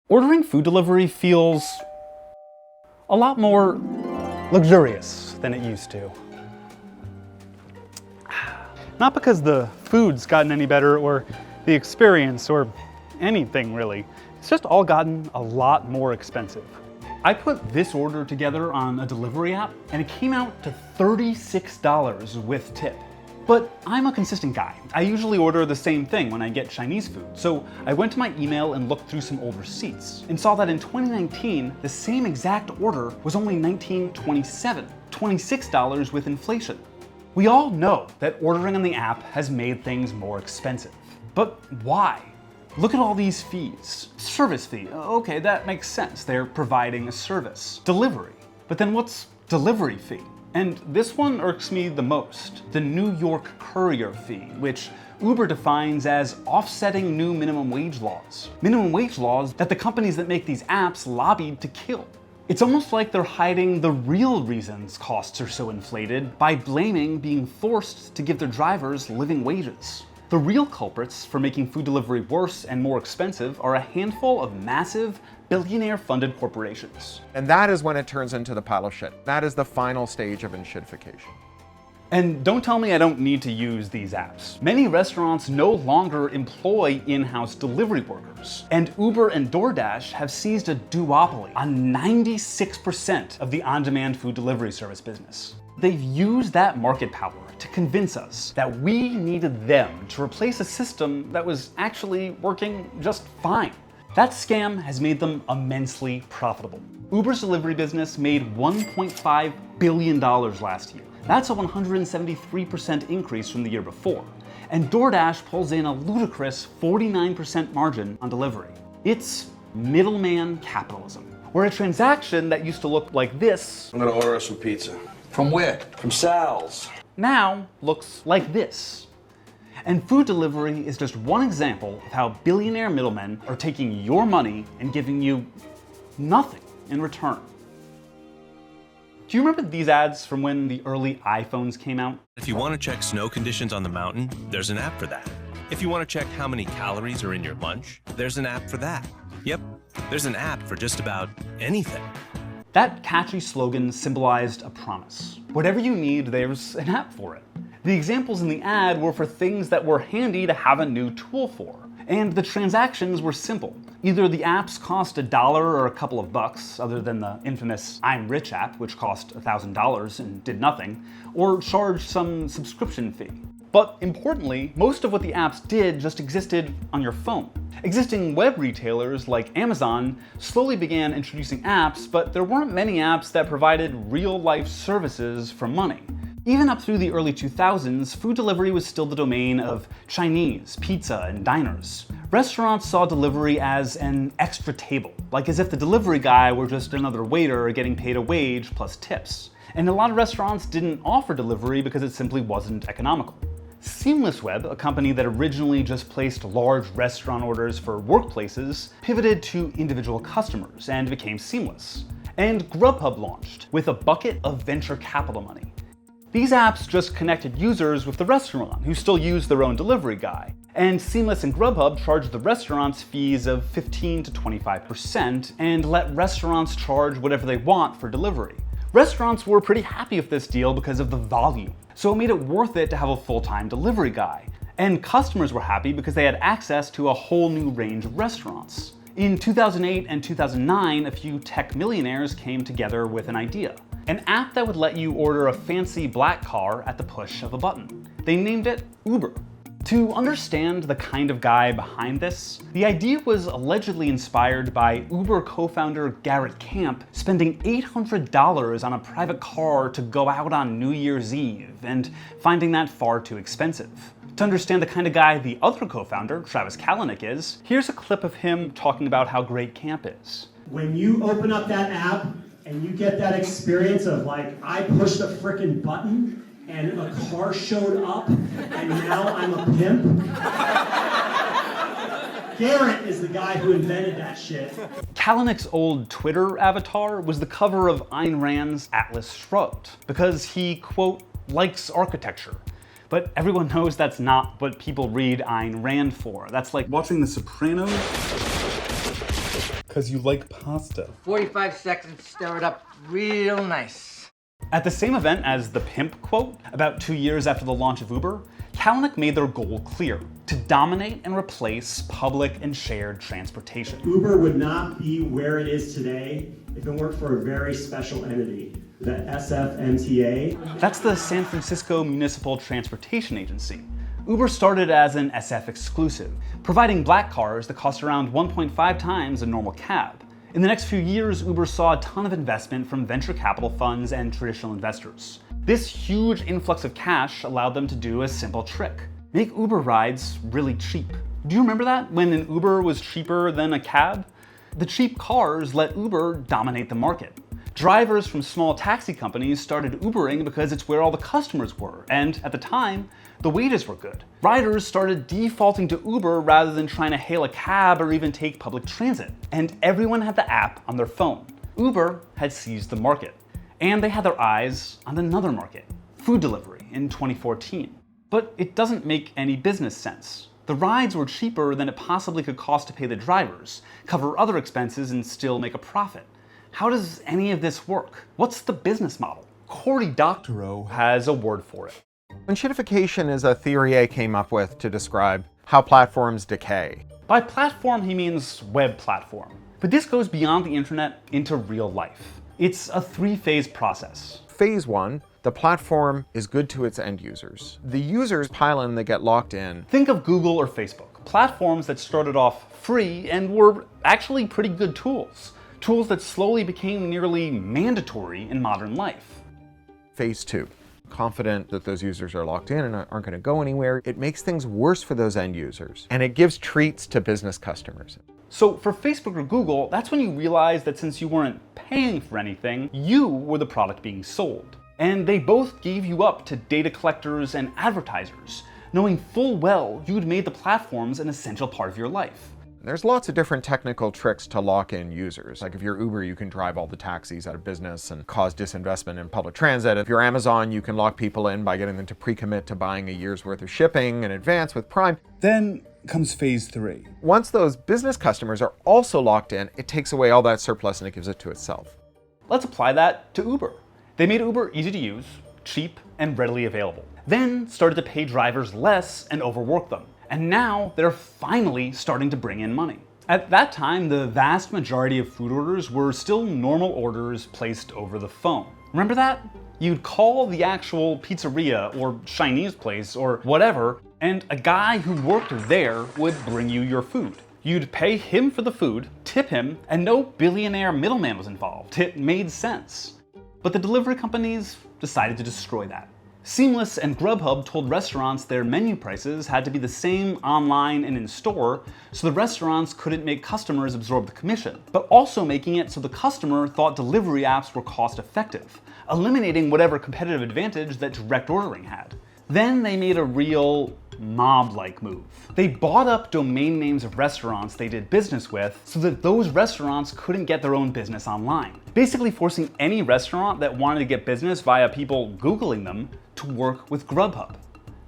Ordering food delivery feels a lot more luxurious than it used to. Not because the food's gotten any better or the experience or anything really. It's just all gotten a lot more expensive. I put this order together on a delivery app and it came out to $36 with tip. But I'm a consistent guy. I usually order the same thing when I get Chinese food. So I went to my email and looked through some old receipts and saw that in 2019, the same exact order was only $19.27, $26 with inflation. We all know that ordering on the app has made things more expensive. But why? Look at all these fees. Service fee, okay, that makes sense. They're providing a service. Delivery, but then what's delivery fee? And this one irks me the most, the New York courier fee, which Uber defines as offsetting new minimum wage laws. Minimum wage laws that the companies that make these apps lobbied to kill. It's almost like they're hiding the real reasons costs are so inflated by blaming being forced to give their drivers living wages. The real culprits for making food delivery worse and more expensive are a handful of massive, billionaire-funded corporations. And that is when it turns into the pile of shit. That is the final stage of enshittification. And don't tell me I don't need to use these apps. Many restaurants no longer employ in-house delivery workers. And Uber and DoorDash have seized a duopoly on 96% of the on-demand food delivery service business. They've used that market power to convince us that we needed them to replace a system that was actually working just fine. That scam has made them immensely profitable. Uber's delivery business made $1.5 billion last year. That's a 173% increase from the year before. And DoorDash pulls in a ludicrous 49% margin on delivery. It's middleman capitalism, where a transaction that used to look like this, I'm gonna order us some pizza. From where? From Sal's. now looks like this. And food delivery is just one example of how billionaire middlemen are taking your money and giving you nothing in return. Do you remember these ads from when the early iPhones came out? If you want to check snow conditions on the mountain, there's an app for that. If you want to check how many calories are in your lunch, there's an app for that. Yep, there's an app for just about anything. That catchy slogan symbolized a promise. Whatever you need, there's an app for it. The examples in the ad were for things that were handy to have a new tool for. And the transactions were simple. Either the apps cost $1 or a couple of bucks, other than the infamous I'm Rich app, which cost $1,000 and did nothing, or charged some subscription fee. But importantly, most of what the apps did just existed on your phone. Existing web retailers like Amazon slowly began introducing apps, but there weren't many apps that provided real-life services for money. Even up through the early 2000s, food delivery was still the domain of Chinese, pizza, and diners. Restaurants saw delivery as an extra table, like as if the delivery guy were just another waiter getting paid a wage plus tips. And a lot of restaurants didn't offer delivery because it simply wasn't economical. Seamless Web, a company that originally just placed large restaurant orders for workplaces, pivoted to individual customers and became Seamless. And Grubhub launched with a bucket of venture capital money. These apps just connected users with the restaurant, who still used their own delivery guy. And Seamless and Grubhub charged the restaurants fees of 15 to 25% and let restaurants charge whatever they want for delivery. Restaurants were pretty happy with this deal because of the volume, so it made it worth it to have a full-time delivery guy. And customers were happy because they had access to a whole new range of restaurants. In 2008 and 2009, a few tech millionaires came together with an idea. An app that would let you order a fancy black car at the push of a button. They named it Uber. To understand the kind of guy behind this, the idea was allegedly inspired by Uber co-founder Garrett Camp spending $800 on a private car to go out on New Year's Eve and finding that far too expensive. To understand the kind of guy the other co-founder, Travis Kalanick, is, here's a clip of him talking about how great Camp is. When you open up that app and you get that experience of like, I pushed a frickin' button and a car showed up and now I'm a pimp. Garrett is the guy who invented that shit. Kalanick's old Twitter avatar was the cover of Ayn Rand's Atlas Shrugged because he, quote, likes architecture. But everyone knows that's not what people read Ayn Rand for. That's like watching The Sopranos. Because you like pasta. 45 seconds, stir it up real nice. At the same event as the pimp quote, about 2 years after the launch of Uber, Kalanick made their goal clear: to dominate and replace public and shared transportation. Uber would not be where it is today if it weren't for a very special entity, the SFMTA. That's the San Francisco Municipal Transportation Agency. Uber started as an SF exclusive, providing black cars that cost around 1.5 times a normal cab. In the next few years, Uber saw a ton of investment from venture capital funds and traditional investors. This huge influx of cash allowed them to do a simple trick: make Uber rides really cheap. Do you remember that, when an Uber was cheaper than a cab? The cheap cars let Uber dominate the market. Drivers from small taxi companies started Ubering because it's where all the customers were, and at the time, the wages were good. Riders started defaulting to Uber rather than trying to hail a cab or even take public transit, and everyone had the app on their phone. Uber had seized the market, and they had their eyes on another market: food delivery in 2014. But it doesn't make any business sense. The rides were cheaper than it possibly could cost to pay the drivers, cover other expenses, and still make a profit. How does any of this work? What's the business model? Cory Doctorow has a word for it. Enshittification is a theory I came up with to describe how platforms decay. By platform, he means web platform. But this goes beyond the internet into real life. It's a 3-phase process. Phase 1, the platform is good to its end users. The users pile in, they get locked in. Think of Google or Facebook, platforms that started off free and were actually pretty good tools. Tools that slowly became nearly mandatory in modern life. Phase 2, confident that those users are locked in and aren't going to go anywhere. It makes things worse for those end users, and it gives treats to business customers. So for Facebook or Google, that's when you realize that since you weren't paying for anything, you were the product being sold. And they both gave you up to data collectors and advertisers, knowing full well you'd made the platforms an essential part of your life. There's lots of different technical tricks to lock in users. Like if you're Uber, you can drive all the taxis out of business and cause disinvestment in public transit. If you're Amazon, you can lock people in by getting them to pre-commit to buying a year's worth of shipping in advance with Prime. Then comes phase 3. Once those business customers are also locked in, it takes away all that surplus and it gives it to itself. Let's apply that to Uber. They made Uber easy to use, cheap, and readily available. Then started to pay drivers less and overwork them. And now they're finally starting to bring in money. At that time, the vast majority of food orders were still normal orders placed over the phone. Remember that? You'd call the actual pizzeria or Chinese place or whatever, and a guy who worked there would bring you your food. You'd pay him for the food, tip him, and no billionaire middleman was involved. It made sense. But the delivery companies decided to destroy that. Seamless and Grubhub told restaurants their menu prices had to be the same online and in store, so the restaurants couldn't make customers absorb the commission, but also making it so the customer thought delivery apps were cost effective, eliminating whatever competitive advantage that direct ordering had. Then they made a real mob-like move. They bought up domain names of restaurants they did business with so that those restaurants couldn't get their own business online, basically forcing any restaurant that wanted to get business via people Googling them to work with Grubhub.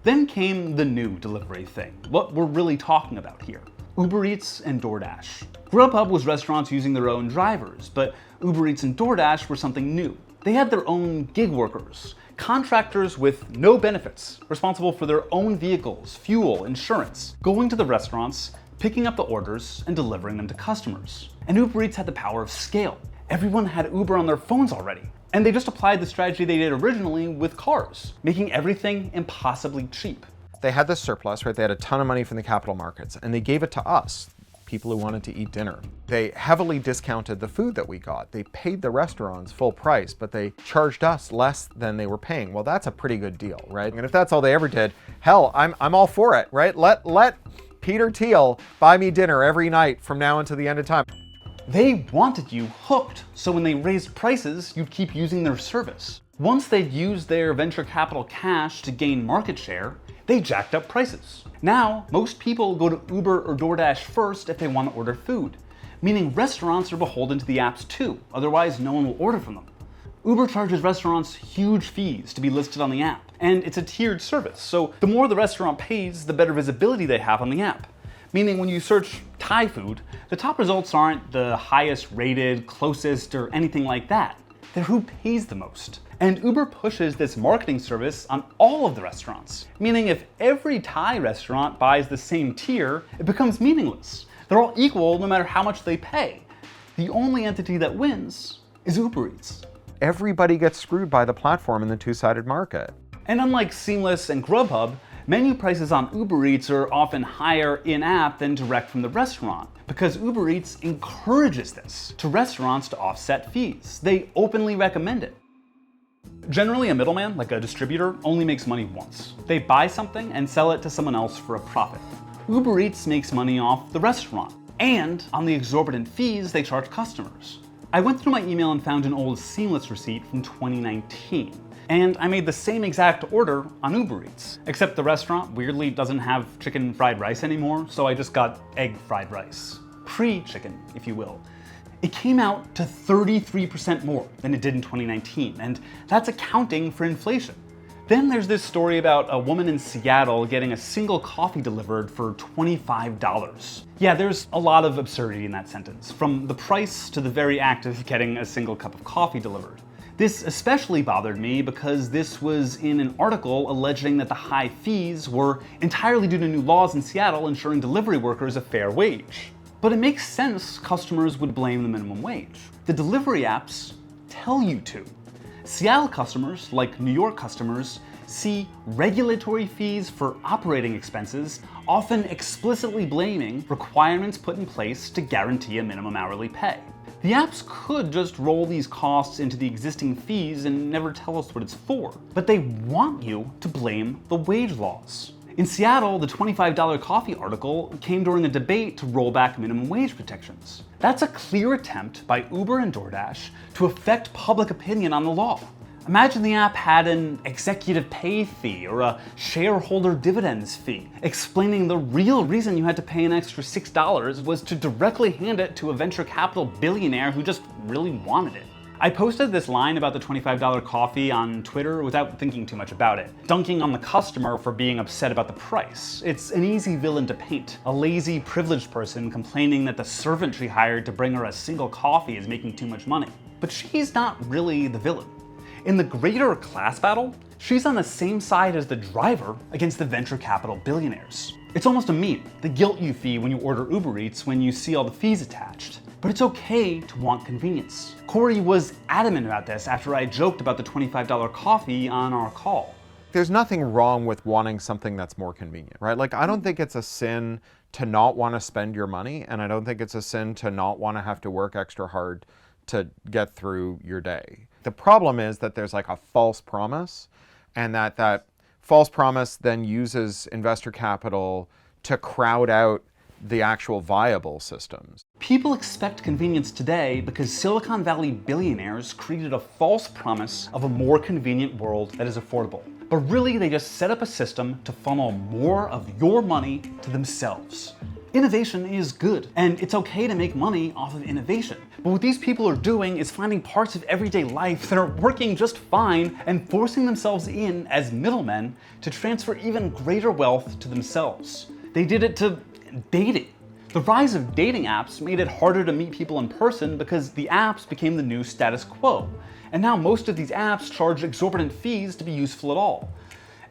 Then came the new delivery thing, what we're really talking about here: Uber Eats and DoorDash. Grubhub was restaurants using their own drivers, but Uber Eats and DoorDash were something new. They had their own gig workers, contractors with no benefits, responsible for their own vehicles, fuel, insurance, going to the restaurants, picking up the orders, and delivering them to customers. And Uber Eats had the power of scale. Everyone had Uber on their phones already, and they just applied the strategy they did originally with cars, making everything impossibly cheap. They had this surplus, right? They had a ton of money from the capital markets, and they gave it to us, people who wanted to eat dinner. They heavily discounted the food that we got. They paid the restaurants full price, but they charged us less than they were paying. Well, that's a pretty good deal, right? And if that's all they ever did, hell, I'm all for it, right? Let Peter Thiel buy me dinner every night from now until the end of time. They wanted you hooked, so when they raised prices, you'd keep using their service. Once they'd used their venture capital cash to gain market share, they jacked up prices. Now, most people go to Uber or DoorDash first if they want to order food, meaning restaurants are beholden to the apps too, otherwise no one will order from them. Uber charges restaurants huge fees to be listed on the app, and it's a tiered service, so the more the restaurant pays, the better visibility they have on the app. meaning when you search Thai food, the top results aren't the highest rated, closest, or anything like that. They're who pays the most. And Uber pushes this marketing service on all of the restaurants, meaning if every Thai restaurant buys the same tier, it becomes meaningless. They're all equal no matter how much they pay. The only entity that wins is Uber Eats. Everybody gets screwed by the platform in the two-sided market. And unlike Seamless and Grubhub, menu prices on Uber Eats are often higher in-app than direct from the restaurant, because Uber Eats encourages this to restaurants to offset fees. They openly recommend it. Generally, a middleman, like a distributor, only makes money once. They buy something and sell it to someone else for a profit. Uber Eats makes money off the restaurant and on the exorbitant fees they charge customers. I went through my email and found an old Seamless receipt from 2019. And I made the same exact order on Uber Eats, except the restaurant weirdly doesn't have chicken fried rice anymore, so I just got egg fried rice. Pre-chicken, if you will. It came out to 33% more than it did in 2019, and that's accounting for inflation. Then there's this story about a woman in Seattle getting a single coffee delivered for $25. Yeah, there's a lot of absurdity in that sentence, from the price to the very act of getting a single cup of coffee delivered. This especially bothered me because this was in an article alleging that the high fees were entirely due to new laws in Seattle ensuring delivery workers a fair wage. But it makes sense customers would blame the minimum wage. The delivery apps tell you to. Seattle customers, like New York customers, see regulatory fees for operating expenses, often explicitly blaming requirements put in place to guarantee a minimum hourly pay. The apps could just roll these costs into the existing fees and never tell us what it's for, but they want you to blame the wage laws. In Seattle, the $25 coffee article came during a debate to roll back minimum wage protections. That's a clear attempt by Uber and DoorDash to affect public opinion on the law. Imagine the app had an executive pay fee or a shareholder dividends fee, explaining the real reason you had to pay an extra $6 was to directly hand it to a venture capital billionaire who just really wanted it. I posted this line about the $25 coffee on Twitter without thinking too much about it, dunking on the customer for being upset about the price. It's an easy villain to paint, a lazy, privileged person complaining that the servant she hired to bring her a single coffee is making too much money. But she's not really the villain. In the greater class battle, she's on the same side as the driver against the venture capital billionaires. It's almost a meme, the guilt you feel when you order Uber Eats when you see all the fees attached. But it's okay to want convenience. Corey was adamant about this after I joked about the $25 coffee on our call. There's nothing wrong with wanting something that's more convenient, right? Like, I don't think it's a sin to not want to spend your money, and I don't think it's a sin to not want to have to work extra hard to get through your day. The problem is that there's like a false promise, and that false promise then uses investor capital to crowd out the actual viable systems. People expect convenience today because Silicon Valley billionaires created a false promise of a more convenient world that is affordable. But really, they just set up a system to funnel more of your money to themselves. Innovation is good, and it's okay to make money off of innovation. But what these people are doing is finding parts of everyday life that are working just fine and forcing themselves in as middlemen to transfer even greater wealth to themselves. They did it to dating. The rise of dating apps made it harder to meet people in person because the apps became the new status quo. And now most of these apps charge exorbitant fees to be useful at all.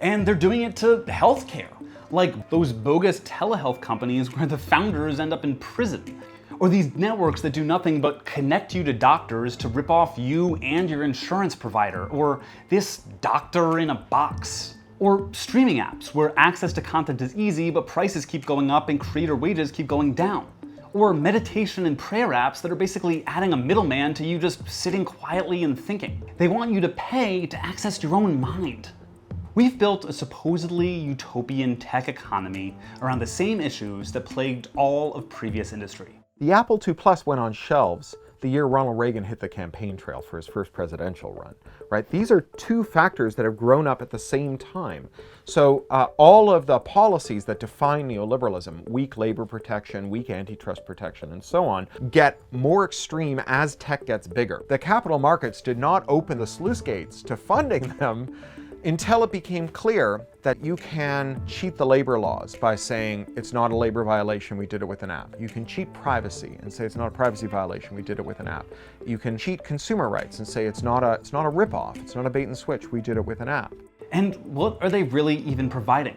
And they're doing it to healthcare, like those bogus telehealth companies where the founders end up in prison. Or these networks that do nothing but connect you to doctors to rip off you and your insurance provider. Or this doctor in a box. Or streaming apps where access to content is easy but prices keep going up and creator wages keep going down. Or meditation and prayer apps that are basically adding a middleman to you just sitting quietly and thinking. They want you to pay to access your own mind. We've built a supposedly utopian tech economy around the same issues that plagued all of previous industry. The Apple II Plus went on shelves the year Ronald Reagan hit the campaign trail for his first presidential run, right? These are two factors that have grown up at the same time. So all of the policies that define neoliberalism, weak labor protection, weak antitrust protection, and so on, get more extreme as tech gets bigger. The capital markets did not open the sluice gates to funding them until it became clear that you can cheat the labor laws by saying it's not a labor violation, we did it with an app. You can cheat privacy and say it's not a privacy violation, we did it with an app. You can cheat consumer rights and say it's not a rip-off, it's not a bait and switch, we did it with an app. And what are they really even providing?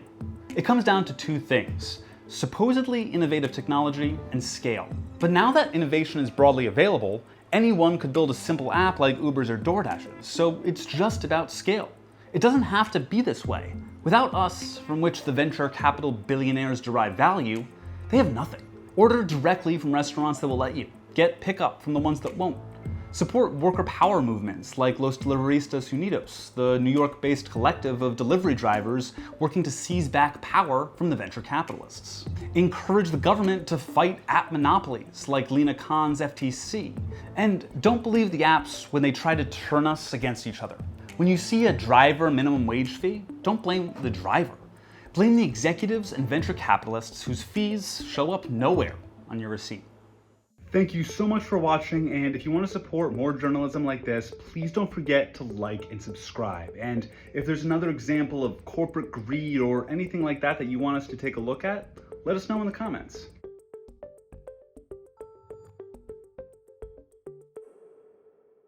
It comes down to two things: supposedly innovative technology and scale. But now that innovation is broadly available, anyone could build a simple app like Uber's or DoorDash's, so it's just about scale. It doesn't have to be this way. Without us, from which the venture capital billionaires derive value, they have nothing. Order directly from restaurants that will let you. Get pickup from the ones that won't. Support worker power movements like Los Deliveristas Unidos, the New York-based collective of delivery drivers working to seize back power from the venture capitalists. Encourage the government to fight app monopolies like Lina Khan's FTC. And don't believe the apps when they try to turn us against each other. When you see a driver minimum wage fee, don't blame the driver. Blame the executives and venture capitalists whose fees show up nowhere on your receipt. Thank you so much for watching, and if you want to support more journalism like this, please don't forget to like and subscribe. And if there's another example of corporate greed or anything like that that you want us to take a look at, let us know in the comments.